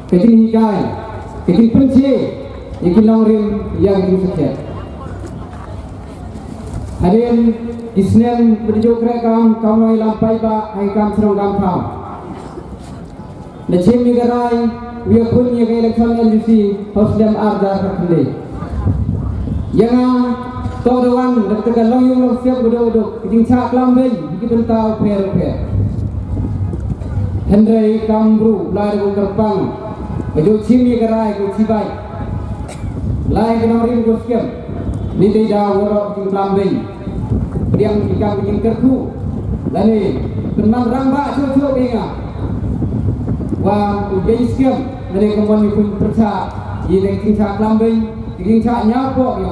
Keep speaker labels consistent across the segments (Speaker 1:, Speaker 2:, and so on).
Speaker 1: kejing hikai, kejing penci, ikin nongrim yang itu sukses. Hadirin Islam berjuk rekam kamai lampai ba ai kam serong kam tham. Nachim ni garai wiya kun ye election MDC hosdem arja kakle. Yang todawan dekat long yung long siap bodoh kejing cak lambai ikin bentau per. Hendrai Kamru lai ko Kerpang jo chimi garai ko chibai lai kenorim ko skem ni dei da woro ting lambai priang ikam ting kerku lani teman ramba cucu benga wa ujai skem lani kemon ni pun perca ye dei ting chak lambai ting chak nyapo yo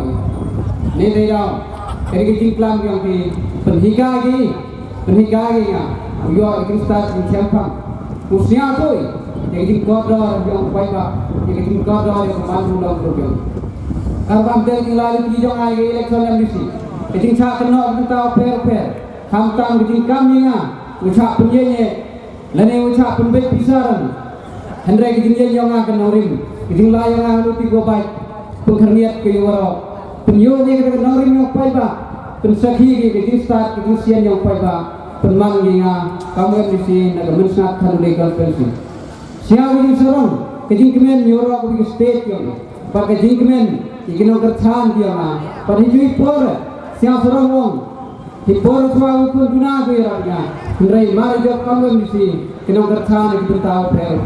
Speaker 1: ni dei da keri ting lam yang di penhiga gi ya yo ikin start ting champang Usia tu, jadi kodor yang baik lah, jadi kodor yang mampu dalam program. Kalau ambil tinggal di jong ay election yang disi, jadi cak kena kita per, hamtam jadi kami ngah, ucap penyenye, lain ucap penbaik pisaran, hendrai jadi yang ngah kena rim, jadi lah yang ngah luti go baik, pengherniat ke waro, penyuh ni kena rim yang baik bah, pensaki jadi start jadi sian yang baik bah. Penmang inga kamu mesti nak mensnat kan legal pensi. Siapa yang serong kejing kemen nyorok ke state yang, pakai kejing kemen ikino kerjaan dia na. Pada hijui por siapa serong wong, hipor semua ukun guna berangnya. Hendrai mari jawab kamu mesti ikino kerjaan itu tahu per.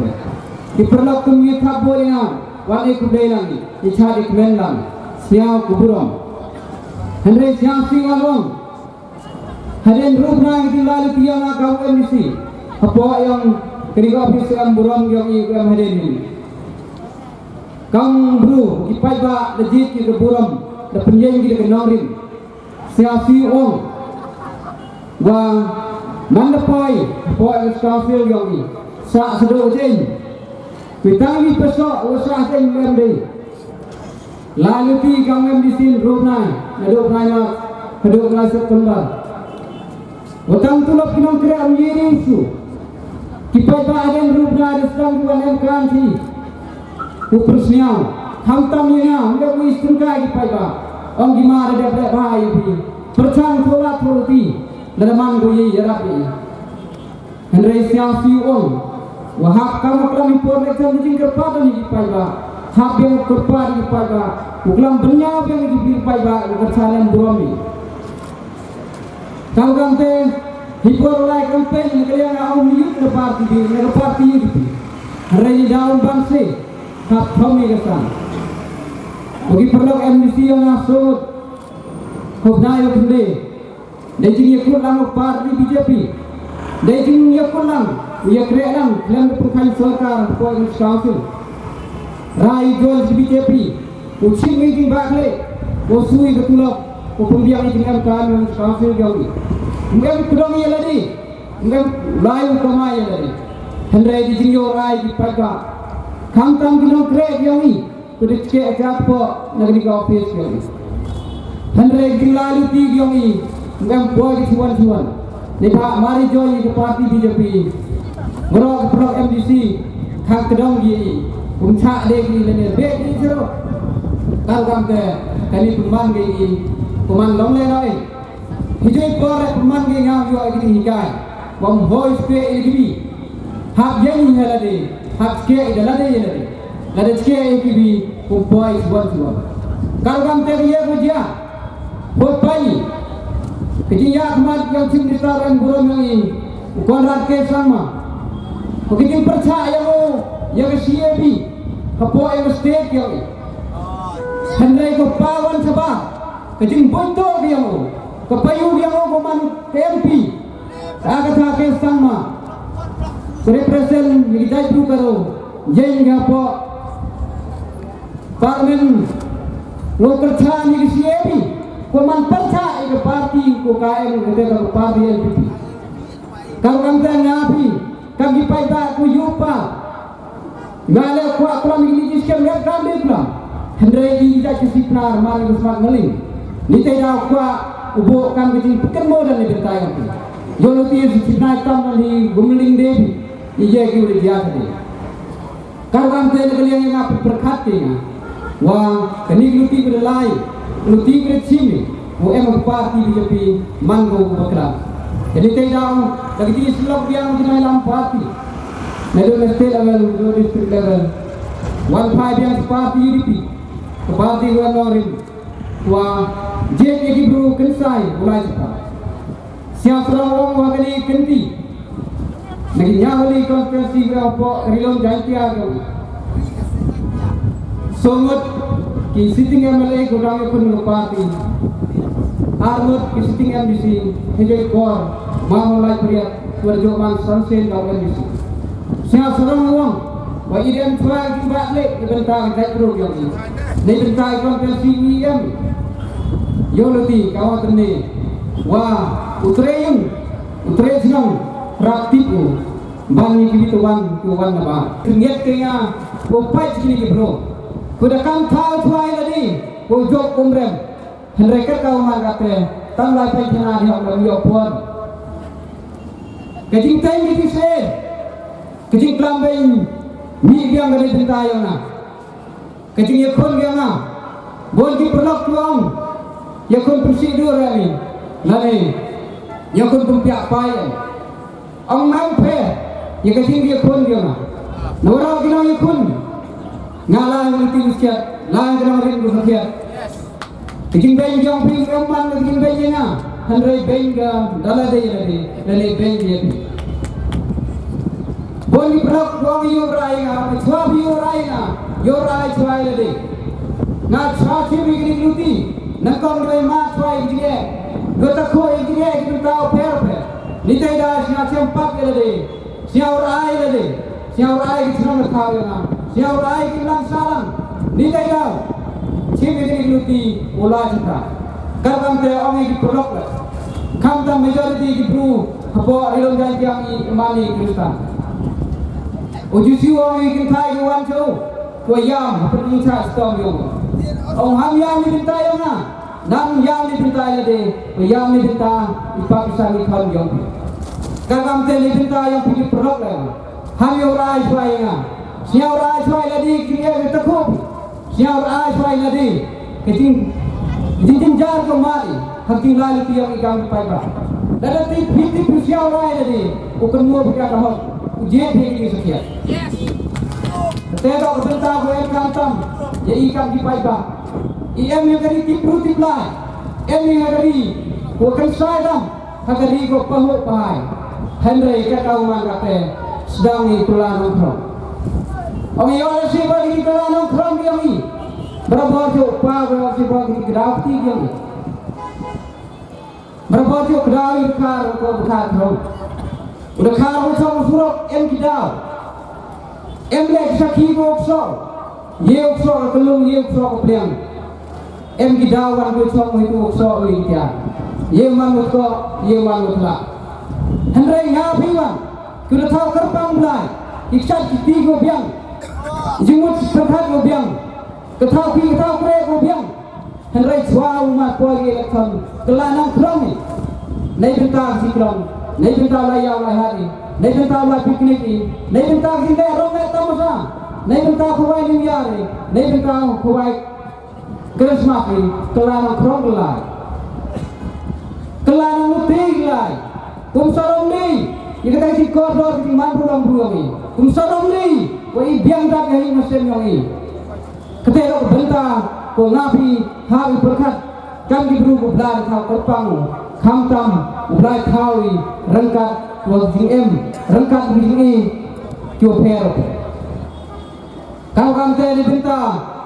Speaker 1: Hiperlok kami tak boleh na, wani kudai lagi, icari kemen lang, siapa kuburom. Hendrai siapa singal wong. Hadirin rukna yang lalu tiang kau MDC apa yang ketiga ofis yang buram yang ikut hadirin ini kang bro kipai ba legit ke buram da penjeng ke norim siasi ong wa mandapai apa yang skafil yang ini sa sedo jen pitang ni pesok usah ten mende lalu ti kang MDC rukna aduk nanya aduk ngasih kembar Utang tulok kinong kira ang yiring su. Kipai ba aden rubna reslang duan yang kanti. Upersnya, hamtam yang nggak wis tungkai kipai ba. Ang gimana dapat bahaya bi. Percang tolat tolati. Ladaman goyi yarapi. Hendrai siasi on. Wahak kamu kelam impor leksan dijing kerpada ni kipai ba. Hak yang kerpada kipai ba. Uklam benyap yang kipai ba. Kersalan buami. Kau kante hipor oleh kampanye kalian awam liut ke parti itu. Hari daun bangsa tak kami kesan. Bagi perlu MDC yang asal kau naik kende. Dajing yakut lang parti BJP. Dajing yakut lang yakre lang kalian berkain sarkar poin council. Rai jual BJP. Ucing meeting bakle. Usui ketulok. Pembiang ini dengan kami council jauh. Mungkin kurang ia lagi, mungkin lain kamai lagi. Hendrai di sini orang di pagar. Kantang kurang kerja yang ini, kudet ke apa negeri office yang ini. Hendrai di lalu tiga yang ini, mungkin buat cuan. Lepas mari join ke parti BJP. Merok perok MDC, kang kedong ini, puncak lagi ni, beg ni seru. Kalau kamu kali pemang ini. Kuman long le noi hijoi por kuman ge ngam yo agini hikai bom hoi spe ilgibi hab yang helade hab ske idalade yelade lade ske ilgibi kum boy suan kalau kam te ye bujia hoi pai kiji ya kmat yang sim distaran burom yang ini kon rat ke sama kiji percaya mo yang siebi kapo yang state yang hendrai ko pawan sabah kejing bonto dia mo kepayu dia mo kuman KMP agak ke sama represent hidai tu karo jeng gapo parmen lo kerja ni siapa kuman percaya ke parti ko KM ke parti LPP kalau kamu ngapi kami paida ku yupa ngale ku akram ini jiskem ya kami pula hendrai ida kisipnar mari usmak ngeling ni tidak kuat ubuk kan kecil pekan modal ni bertanya tu. Jolo tiada sifat tam ni gumeling devi, ije kiri dia tadi. Karwan te kalian yang apa berkati wang kini luti berlai luti bercimi wo em parti di tepi mango bakra jadi tidak lagi di selok yang di dalam parti medo state level do district level 15 yang parti UDP ke parti Wanorin wa jet egi bro kensai mulai cepat siap serang wang kali kenti lagi nyawali konspirasi berapa rilong jantia ke songot ki sitting MLA godang pun parti armut ki sitting MDC hejai kor mamulai priya warjoman sansen kau MDC siap serang wang wa idem tua ki bakle bentang kai pro yang ini ne bentang konspirasi IM yoloti kawatan ni wa utreyung senang praktiku bani gitu wan na ba kriet kaya ko pai kini bro ko da kan thao thwai ladi ko jok umrem henre ka kau ma kate tam lai pai thana di hom yo pon kajing tai ni se kajing klambai mi biang gale cinta yo na kajing yakon ge na bol ki prolok tuang yakon prosedur ni lani yakon tumpiak pai ông mang phê những cái thiên địa khôn kia mà nó đâu cái nó như khôn ngã lai người tin kiệt lai cái nó riêng của kiệt thì kinh bên trong phim ông mang cái kinh bên như nào hắn rơi bên cái đó là đây là bên gì bốn cái blog của yêu rai ngà xóa yêu rai xóa là đây ngà xóa chỉ vì cái luti nâng con người mà xóa cái gì người ta khôi cái gì cái tao phê nitai dah siapa sempat ke lade, siapa rai lade, siapa rai kita nak tahu ya, siapa rai kita nak salam, nitai dah, siapa ini luti ulah kita, kerana kita orang ini produk lah, kami majoriti kita apa rilong janjiang imani Kristen, ujusi orang ini kita tahu wan jauh, kuayam seperti saya setam yang, orang hamyam ini kita yang na. Nam yang dipinta lade, yang dipinta ipakisah ikan yang. Kagam te dipinta yang pergi perok lagi. Ham yang rai suai nga, siapa rai suai ladi kiriya betakop, siapa rai suai ladi, keting jar kemari, hati lalu tiang ikan payah. Lalu ti siapa rai ladi, ukan mua berkat ahok, ujian pergi sekian. Tengok bentang buat kantam, ya ikan payah. IM yang dari tipru tiplai, M yang dari bukan saya hari ko pahuk pahai, Henry kata umat kata sedang ni tulan nongkrong. Orang yang ada siapa di tulan nongkrong dia ni, berapa jauh berapa siapa di kedapti dia ni, berapa jauh kedai bekar ko bekar nong, udah kar macam surok M kidau, M lek sakhi ko oksor, ye oksor kelung ye oksor kepliang. Em kidau wan ko chong itu so ui tia ye manut ko ye manut la henre nga phiwan ku da thau karpang blai iksat ti go biang jimut prakhat go biang ka thau pi thau kre go biang henre chwa uma ko ge lakham kelanang krong ni nei benta si krong nei benta la ya la hari nei benta la piknik ni nei benta si de rong ne tamasa nei benta ko wai ni yare nei benta ko wai Christmas ni kelana krong lai, kelana mutig lai, kumsorong ni, jika kita si kotor kita mampu lampu ni, kumsorong ni, woi biang tak yang mesin yang ni, ketika bentang, ko ngapi hari berkat, kami diberi belar kau kerpang, kamtam, belar kawi, rengkat, wajing rengkat begini, joper, kau kami tadi bentang.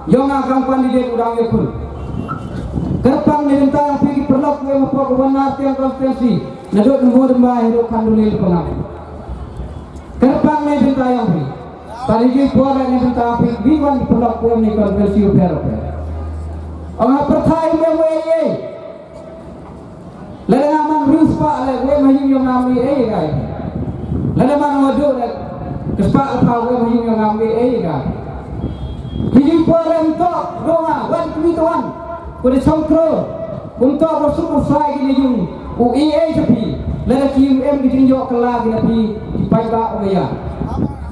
Speaker 1: Yang akan pandai udang yakun. Kerpang ni tentang pergi perlok yang apa kebenar tiang konstitusi. Nadut nomor dua hidup kandunil pengap. Kerpang ni tentang yang pergi. Parigi kuara ni tentang pergi biwan perlok yang ni konstitusi uper. Orang percaya mewe. Lalu nama ruspa le, we mahim yang nami guys. Lalu mana wadu le, kespak apa we mahim yang nami guys. Hiji porem tok doa wan kemituan kuda songkro untuk masuk usai gini jung UIA sepi lada QM ditinjau kelah gini pi dipaiba omaya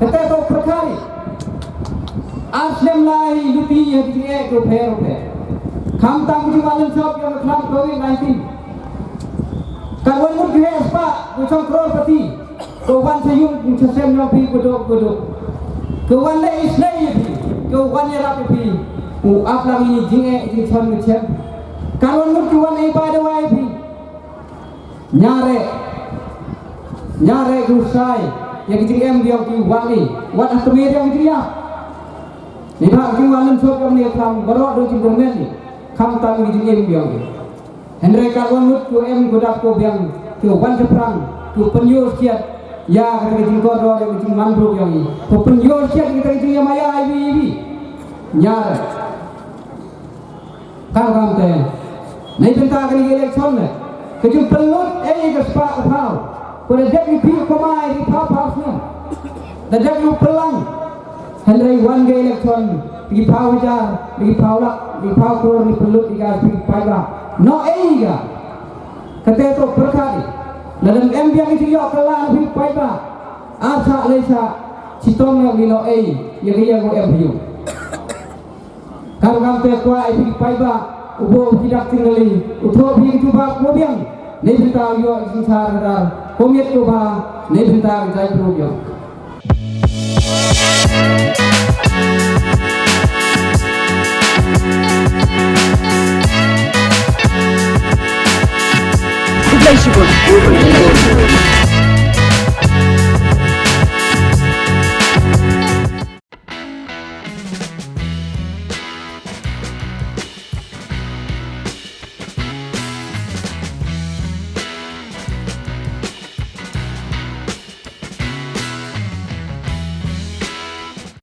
Speaker 1: kata tu perkari Aslam lai luti ya kiti ko phe kham tang ji walan shop yang kham COVID-19 kawan mut ke spa ko chong crorepati ko wan sayung chasem no pi kodok ko wan le isnai ko wan ya rap pi u aplang ini jing chon ni chem kawan mut ko wan e ba de wai pi nyare rusai yang kiti em dia ki wan ni wan atmi yang kiti ya ni bak ki walan shop yang ni kham barok do jing domen ni kham tang ni jing em biang ni Hendra kawan mut ko em godap ko biang ko wan seprang ko penyo siat ya kata jing ko ro yang jing manbro yang ni ko penyo siat kita jing ya maya ibi nyar kam te nei benta kali election ne ke jing pelut ke spa phao ko de dak ni pi ko mai di phao ne da dak yu pelang Hendra wan ge election di phao jar di phao lak di phao ko ni pelut di gas pi pai no eiga kata itu berkali dalam embiang itu yo kelan pi pai ba asa lesa citong yang no ei yang dia go embiu kalau kamu tekwa pi pai ba ubo tidak tinggali utro pi itu ba ko biang ne benta yo sar dar komiet ko ba ne benta jai pro yo